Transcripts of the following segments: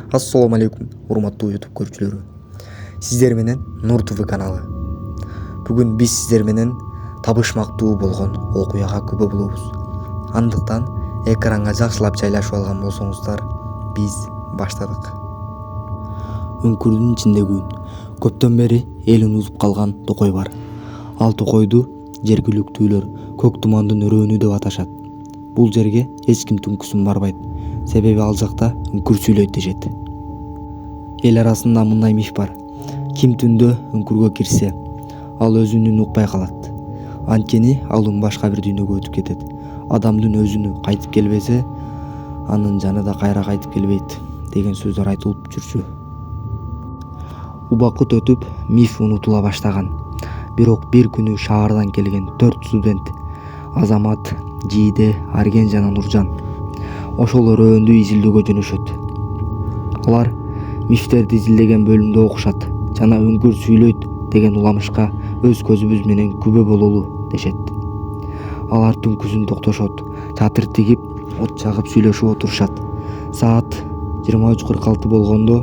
Assalamu алейкум, урматтуу YouTube көрүүчүлөрү. Сиздер менен Нур ТВ каналы. Бүгүн биз сиздер менен табышмактуу болгон окуяга күбө болобуз. Андыктан экранга жакшылап жайлашып алган болсоңуздар, биз баштадык. Үңкүрдүн ичиндеги үн. Көптөн бери элин узуп калган токой бар. Ал токойду жергиликтүүлөр көк тумандын өрөөнү деп аташат. Бул жерге эч ким түнкүсүн барбайт. Себеби ал жакта үңкүр сүйлөйт дешет. Эл арасында мындай миф бар. Ким түндө үңкүргө кирсе, ал өзүнүн укпай калат. Анткени ал үн башка бир дүйнөгө өтүп кетет. Адамдын өзүнү кайтып келбесе, анын жаны да кайра кайтып келбейт деген сөздөр айтылып жүрчү. Убакыт өтүп, миф унутула баштаган. Бирок бир күнү шаардан келген 4 студент Азамат, Жийде, Арген жана Нуржан ошол өрөөндү изилдөөгө жөнөшөт. Алар мифтерди изилдеген бөлүмдө окушат жана үңкүр сүйлөйт деген уламышка өз көзүбүз менен күбө бололу дешет. Алар түнкүсүн токтошот, чатыр тигип, от жагып сүйлөшүп отурушат. Саат 23:46 болгондо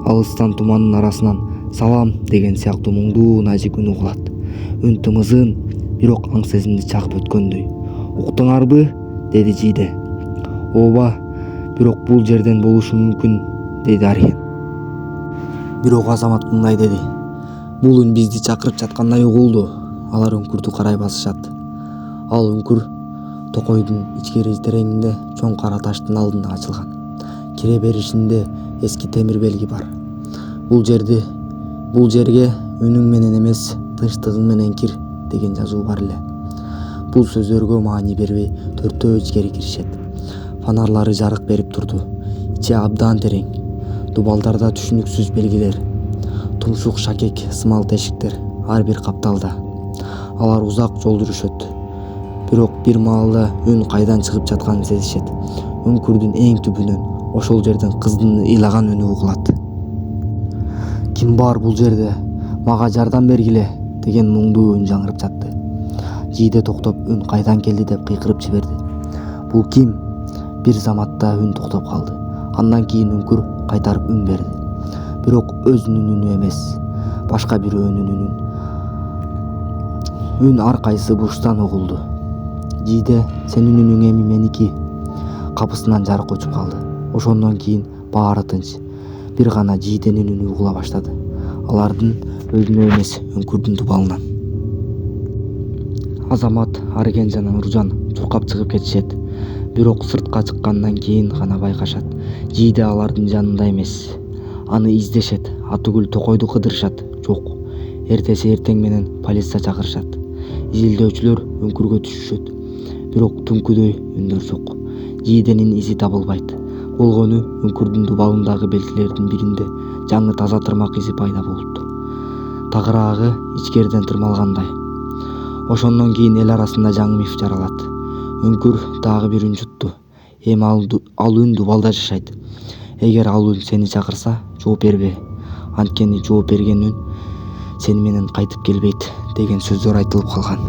алыстан тумандын арасынан салам деген сыяктуу муңдуу нажик үн угулат. Үн тымызын, бирок аң сезимди чагып өткөндөй. Уктуңарбы? Деди Жийде. Ооба, бирок бул жерден болушу мүмкүн, деди Арген. Бирок Азамат мындай деди. Бул үн бизди чакырып жаткандай угулду. Алар үңкүрдү карай басышат. Ал үңкүр токойдун ичкери тереңинде чоң кара таштын алдында ачылган. Кире беришинде эски темир белги бар. Бул жерге үнүң менен эмес, тынчтыгың менен кир деген жазуу бар эле. Бул сөздөргө маани бербей төртөө ичкери киришет. Фонарлары жарык берип турду. Ичи абдан терең. Дубалдарда түшүнүксүз белгилер. Тумшук шакек сымал тешиктер ар бир капталда. Алар узак жол жүрүшөт. Бирок бир маалда үн кайдан чыгып жатканын сезишет. Үңкүрдүн эң түбүнөн ошол жерден кыздын ыйлаган үнү угулат. Ким бар бул жерде? Мага жардам бергиле деген муңдуу үн жаңырып жатты. Жийде токтоп үн кайдан келди деп кыйкырып жиберди. Бул ким? Бир заматта үн токтоп калды. Андан кийин үңкүр кайтарып үн берди. Бирок өзүнүн үнү эмес, башка бирөөнүн үнүн. Үн ар кайсы бурчтан угулду. Жийде, сенин үнүң эми меники. Капысынан жарык өчүп калды. Ошондон кийин баары тынч. Бир гана Жийденин үнү угула баштады. Алардын өзүнө эмес, үңкүрдүн дубалынан. Азамат, Арген жана Нуржан чуркап чыгып кетишет. Бирок сыртка чыккандан кийин гана байкашат. Жийде алардын жанында эмес. Аны издешет, атүгүл токойду кыдырышат. Жок. Эртеси эртең менен полиция чакырышат. Изилдөөчүлөр үңкүргө түшүшөт. Бирок түнкүдөй үндөр жок. Жийденин изи табылбайт. Болгону үңкүрдүн дубалындагы белгилердин биринде жаңы таза тырмак изи пайда болупту. Тагыраагы ичкериден тырмалгандай. Ошондон кийин эл арасында жаңы миф жаралат. Үңкүр дагы бир үн жутту. Эми ал үн дубалда жашайт. Эгер ал үн сени чакырса, жооп бербе. Анткени жооп берген үн сени менен кайтып келбейт деген сөздөр айтылып калган.